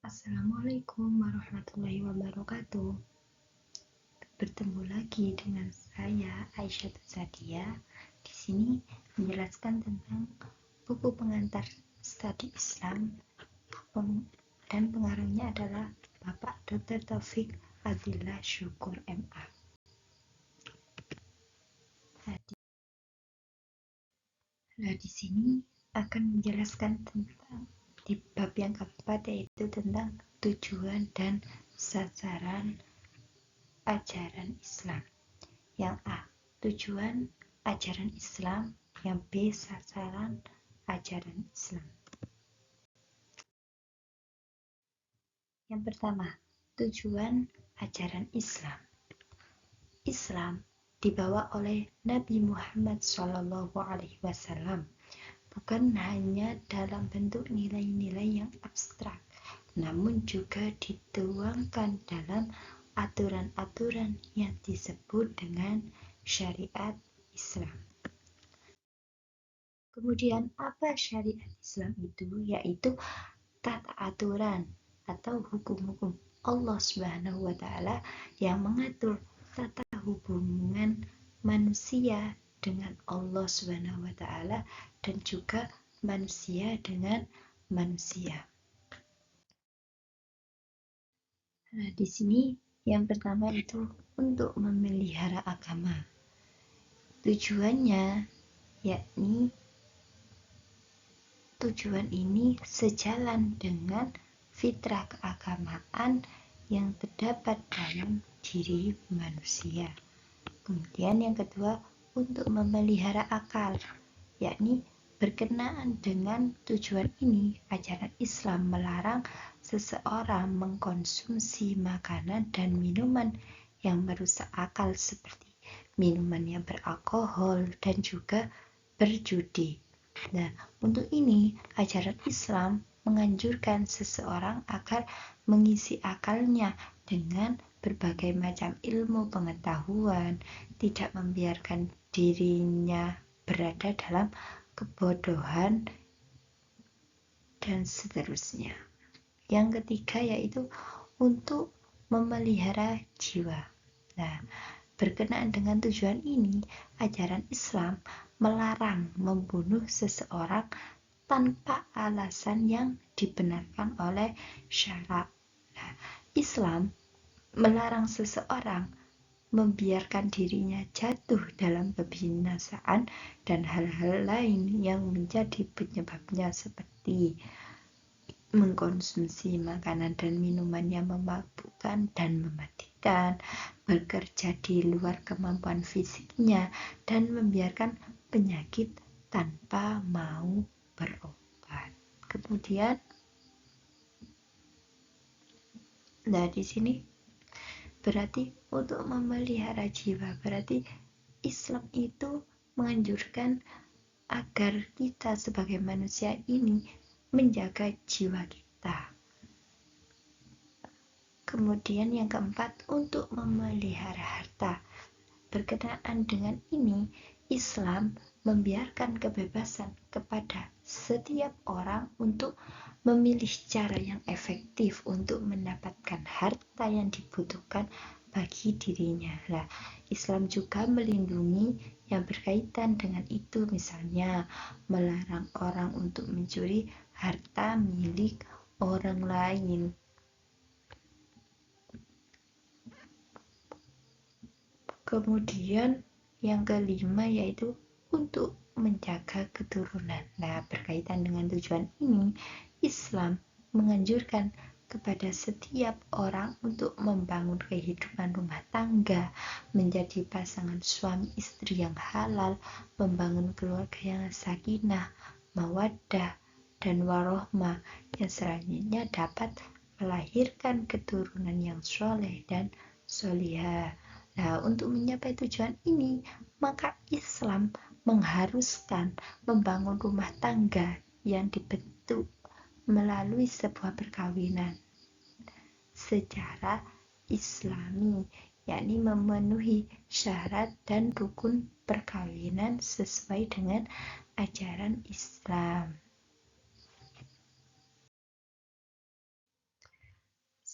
Assalamualaikum warahmatullahi wabarakatuh. Bertemu lagi dengan saya Aisyah Sadia. Di sini menjelaskan tentang buku pengantar studi Islam dan pengarangnya adalah Bapak Dr. Taufik Fadillah Syukur MA. Di sini akan menjelaskan tentang di bab yang keempat, yaitu tentang tujuan dan sasaran ajaran Islam. Yang A, tujuan ajaran Islam. Yang B, sasaran ajaran Islam. Yang pertama, tujuan ajaran Islam. Islam dibawa oleh Nabi Muhammad SAW, bukan hanya dalam bentuk nilai-nilai yang abstrak, namun juga dituangkan dalam aturan-aturan yang disebut dengan syariat Islam. Kemudian apa syariat Islam itu? Yaitu tata aturan atau hukum-hukum Allah Subhanahu wa taala yang mengatur tata hubungan manusia dengan Allah Subhanahu wa taala dan juga manusia dengan manusia. Di sini yang pertama itu untuk memelihara agama. Tujuan ini sejalan dengan fitrah keagamaan yang terdapat dalam diri manusia. Kemudian yang kedua, untuk memelihara akal, yakni berkenaan dengan tujuan ini, ajaran Islam melarang seseorang mengkonsumsi makanan dan minuman yang merusak akal seperti minuman yang beralkohol dan juga berjudi. Untuk ini, ajaran Islam menganjurkan seseorang agar mengisi akalnya dengan berbagai macam ilmu pengetahuan, tidak membiarkan dirinya berada dalam kebodohan, dan seterusnya. Yang ketiga yaitu untuk memelihara jiwa. Berkenaan dengan tujuan ini, ajaran Islam melarang membunuh seseorang tanpa alasan yang dibenarkan oleh syarak. Islam melarang seseorang membiarkan dirinya jatuh dalam kebinasaan dan hal-hal lain yang menjadi penyebabnya, seperti mengkonsumsi makanan dan minuman yang memabukkan dan mematikan, bekerja di luar kemampuan fisiknya, dan membiarkan penyakit tanpa mau berobat. Kemudian, di sini berarti untuk memelihara jiwa, berarti Islam itu menganjurkan agar kita sebagai manusia ini menjaga jiwa kita. Kemudian yang keempat, untuk memelihara harta. Berkenaan dengan ini, Islam membiarkan kebebasan kepada setiap orang untuk memilih cara yang efektif untuk mendapatkan harta yang dibutuhkan bagi dirinya. Islam juga melindungi yang berkaitan dengan itu, misalnya melarang orang untuk mencuri harta milik orang lain. Kemudian yang kelima yaitu untuk menjaga keturunan. Berkaitan dengan tujuan ini, Islam menganjurkan kepada setiap orang untuk membangun kehidupan rumah tangga, menjadi pasangan suami istri yang halal, membangun keluarga yang sakinah, mawaddah, dan warohmah yang selanjutnya dapat melahirkan keturunan yang soleh dan solihah. Untuk mencapai tujuan ini, maka Islam mengharuskan membangun rumah tangga yang dibentuk melalui sebuah perkawinan secara Islami, yakni memenuhi syarat dan rukun perkawinan sesuai dengan ajaran Islam.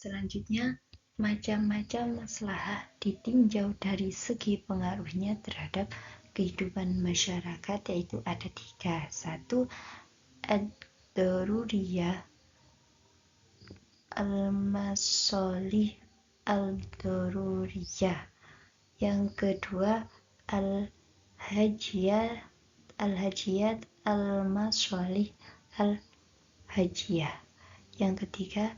Selanjutnya, macam-macam maslahah ditinjau dari segi pengaruhnya terhadap kehidupan masyarakat, yaitu ada 3. 1. Ad-daruriyah al-masolih al-daruriyah. Yang kedua, al-hajiyat al-masolih al-hajiyah. Yang ketiga,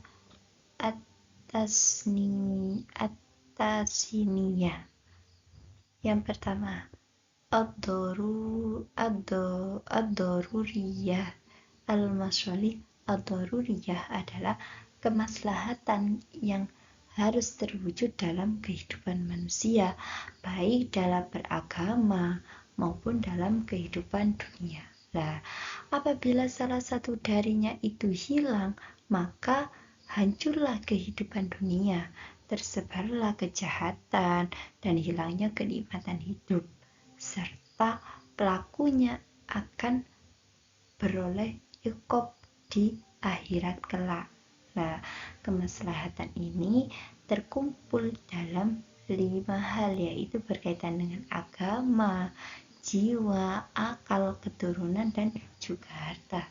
at-tasiniyah. Yang pertama, ad-daruriyah al-masolih ad-daruriyah adalah kemaslahatan yang harus terwujud dalam kehidupan manusia, baik dalam beragama maupun dalam kehidupan dunia. Nah, apabila salah satu darinya itu hilang, maka hancurlah kehidupan dunia, tersebarlah kejahatan, dan hilangnya kenikmatan hidup, serta pelakunya akan beroleh iqab di akhirat kelak. Nah, kemaslahatan ini terkumpul dalam 5 hal, yaitu berkaitan dengan agama, jiwa, akal, keturunan, dan juga harta.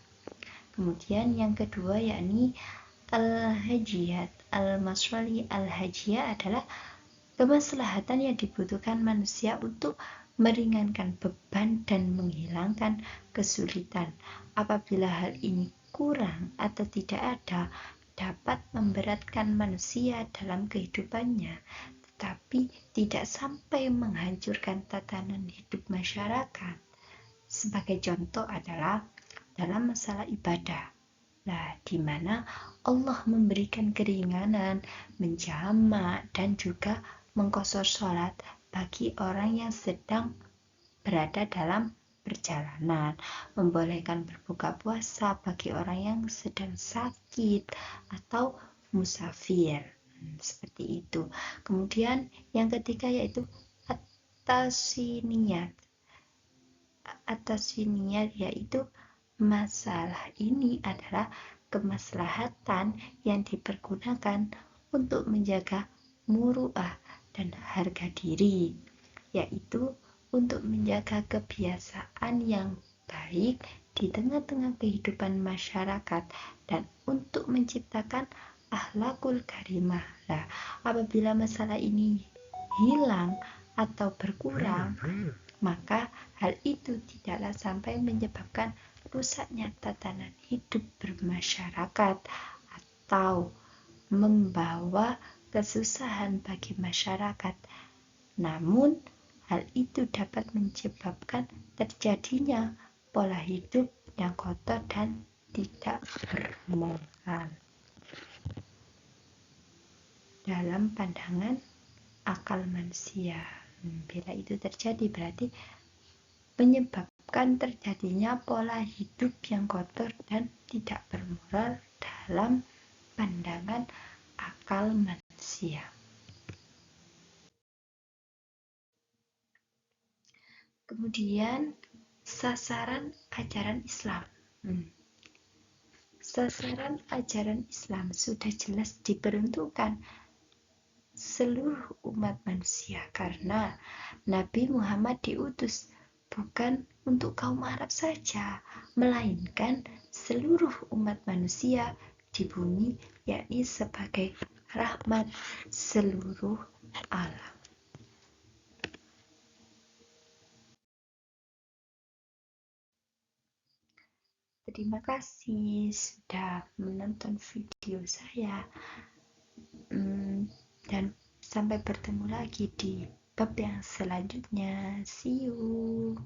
Kemudian yang kedua yakni al-hajiyat al-masolih al-hajiyah adalah kemaslahatan yang dibutuhkan manusia untuk meringankan beban dan menghilangkan kesulitan. Apabila hal ini kurang atau tidak ada, dapat memberatkan manusia dalam kehidupannya, tetapi tidak sampai menghancurkan tatanan hidup masyarakat. Sebagai contoh adalah dalam masalah ibadah. Nah, di mana Allah memberikan keringanan, menjamak, dan juga mengqashar sholat bagi orang yang sedang berada dalam perjalanan, membolehkan berbuka puasa bagi orang yang sedang sakit atau musafir. Seperti itu. Kemudian yang ketiga yaitu at-tasiniyat. Yaitu masalah ini adalah kemaslahatan yang dipergunakan untuk menjaga muru'ah dan harga diri, yaitu untuk menjaga kebiasaan yang baik di tengah-tengah kehidupan masyarakat dan untuk menciptakan akhlakul karimah. Nah, apabila masalah ini hilang atau berkurang, maka hal itu tidaklah sampai menyebabkan rusaknya tatanan hidup bermasyarakat atau membawa kesusahan bagi masyarakat. Namun, hal itu dapat menyebabkan terjadinya pola hidup yang kotor dan tidak bermoral. Dalam pandangan akal manusia, bila itu terjadi berarti menyebabkan terjadinya pola hidup yang kotor dan tidak bermoral dalam pandangan akal manusia. Kemudian sasaran ajaran Islam. Sasaran ajaran Islam sudah jelas diperuntukkan seluruh umat manusia karena Nabi Muhammad diutus bukan untuk kaum Arab saja, melainkan seluruh umat manusia di bumi, yakni sebagai rahmat seluruh alam. Terima kasih sudah menonton video saya, dan sampai bertemu lagi di bab yang selanjutnya. See you.